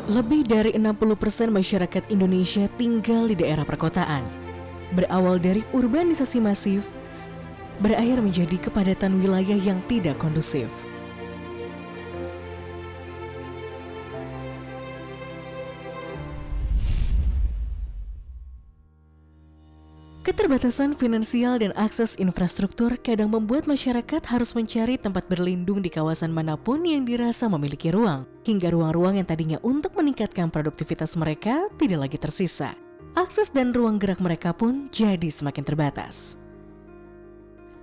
Lebih dari 60% masyarakat Indonesia tinggal di daerah perkotaan. Berawal dari urbanisasi masif, berakhir menjadi kepadatan wilayah yang tidak kondusif. Keterbatasan finansial dan akses infrastruktur kadang membuat masyarakat harus mencari tempat berlindung di kawasan manapun yang dirasa memiliki ruang, hingga ruang-ruang yang tadinya untuk meningkatkan produktivitas mereka tidak lagi tersisa. Akses dan ruang gerak mereka pun jadi semakin terbatas.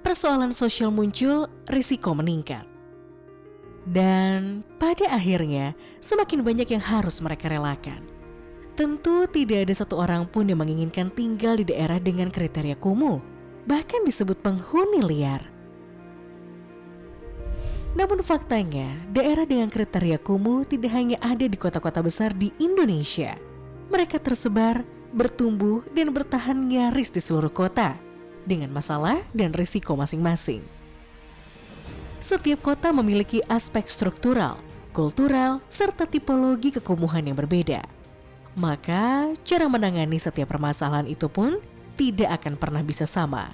Persoalan sosial muncul, risiko meningkat. Dan pada akhirnya, semakin banyak yang harus mereka relakan. Tentu tidak ada satu orang pun yang menginginkan tinggal di daerah dengan kriteria kumuh, bahkan disebut penghuni liar. Namun faktanya, daerah dengan kriteria kumuh tidak hanya ada di kota-kota besar di Indonesia. Mereka tersebar, bertumbuh, dan bertahan nyaris di seluruh kota, dengan masalah dan risiko masing-masing. Setiap kota memiliki aspek struktural, kultural, serta tipologi kekumuhan yang berbeda. Maka, cara menangani setiap permasalahan itu pun tidak akan pernah bisa sama.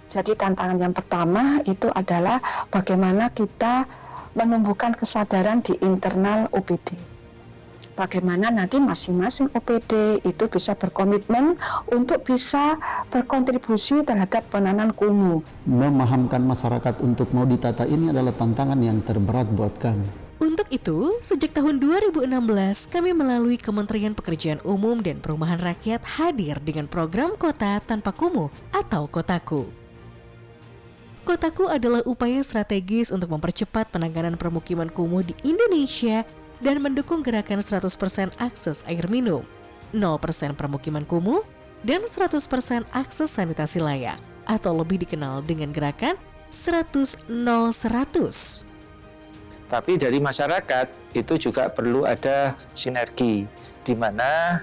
Jadi tantangan yang pertama itu adalah bagaimana kita menumbuhkan kesadaran di internal OPD. Bagaimana nanti masing-masing OPD itu bisa berkomitmen untuk bisa berkontribusi terhadap penanganan kumuh. Memahamkan masyarakat untuk mau ditata ini adalah tantangan yang terberat buat kami. Untuk itu, sejak tahun 2016, kami melalui Kementerian Pekerjaan Umum dan Perumahan Rakyat hadir dengan program Kota Tanpa Kumuh atau Kotaku. Kotaku adalah upaya strategis untuk mempercepat penanganan permukiman kumuh di Indonesia dan mendukung gerakan 100% akses air minum, 0% permukiman kumuh, dan 100% akses sanitasi layak, atau lebih dikenal dengan gerakan 100-0-100. Tapi dari masyarakat itu juga perlu ada sinergi, di mana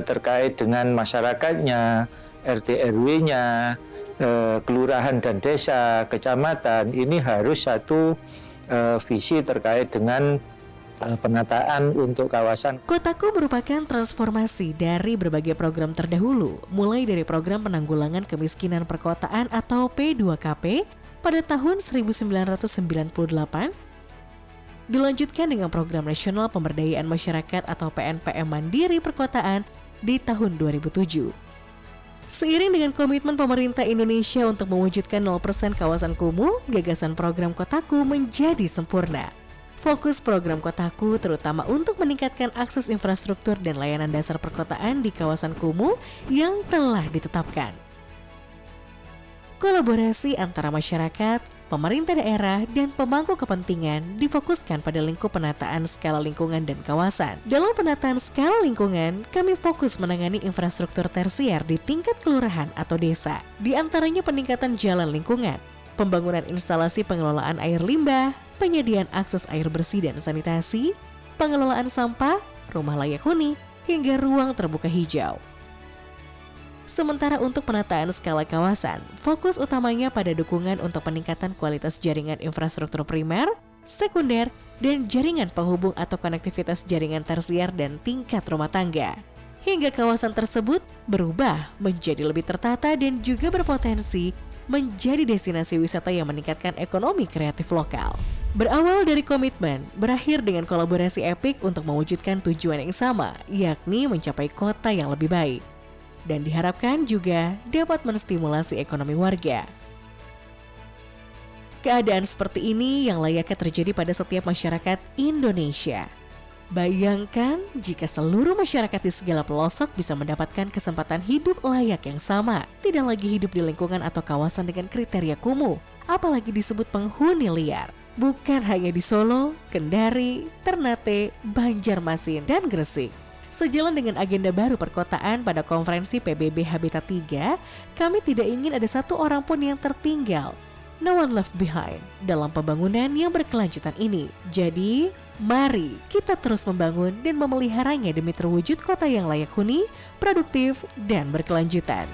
terkait dengan masyarakatnya, RT RW-nya, kelurahan dan desa, kecamatan, ini harus satu visi terkait dengan penataan untuk kawasan. Kotaku merupakan transformasi dari berbagai program terdahulu, mulai dari program penanggulangan kemiskinan perkotaan atau P2KP pada tahun 1998, dilanjutkan dengan Program Nasional Pemberdayaan Masyarakat atau PNPM Mandiri Perkotaan di tahun 2007. Seiring dengan komitmen pemerintah Indonesia untuk mewujudkan 0% kawasan kumuh, gagasan program Kotaku menjadi sempurna. Fokus program Kotaku terutama untuk meningkatkan akses infrastruktur dan layanan dasar perkotaan di kawasan kumuh yang telah ditetapkan. Kolaborasi antara masyarakat, pemerintah daerah, dan pemangku kepentingan difokuskan pada lingkup penataan skala lingkungan dan kawasan. Dalam penataan skala lingkungan, kami fokus menangani infrastruktur tersier di tingkat kelurahan atau desa. Di antaranya peningkatan jalan lingkungan, pembangunan instalasi pengelolaan air limbah, penyediaan akses air bersih dan sanitasi, pengelolaan sampah, rumah layak huni, hingga ruang terbuka hijau. Sementara untuk penataan skala kawasan, fokus utamanya pada dukungan untuk peningkatan kualitas jaringan infrastruktur primer, sekunder, dan jaringan penghubung atau konektivitas jaringan tersier dan tingkat rumah tangga. Hingga kawasan tersebut berubah menjadi lebih tertata dan juga berpotensi menjadi destinasi wisata yang meningkatkan ekonomi kreatif lokal. Berawal dari komitmen, berakhir dengan kolaborasi epik untuk mewujudkan tujuan yang sama, yakni mencapai kota yang lebih baik. Dan diharapkan juga dapat menstimulasi ekonomi warga. Keadaan seperti ini yang layaknya terjadi pada setiap masyarakat Indonesia. Bayangkan jika seluruh masyarakat di segala pelosok bisa mendapatkan kesempatan hidup layak yang sama, tidak lagi hidup di lingkungan atau kawasan dengan kriteria kumuh, apalagi disebut penghuni liar. Bukan hanya di Solo, Kendari, Ternate, Banjarmasin, dan Gresik. Sejalan dengan agenda baru perkotaan pada konferensi PBB Habitat 3, kami tidak ingin ada satu orang pun yang tertinggal, no one left behind, dalam pembangunan yang berkelanjutan ini. Jadi, mari kita terus membangun dan memeliharanya demi terwujud kota yang layak huni, produktif, dan berkelanjutan.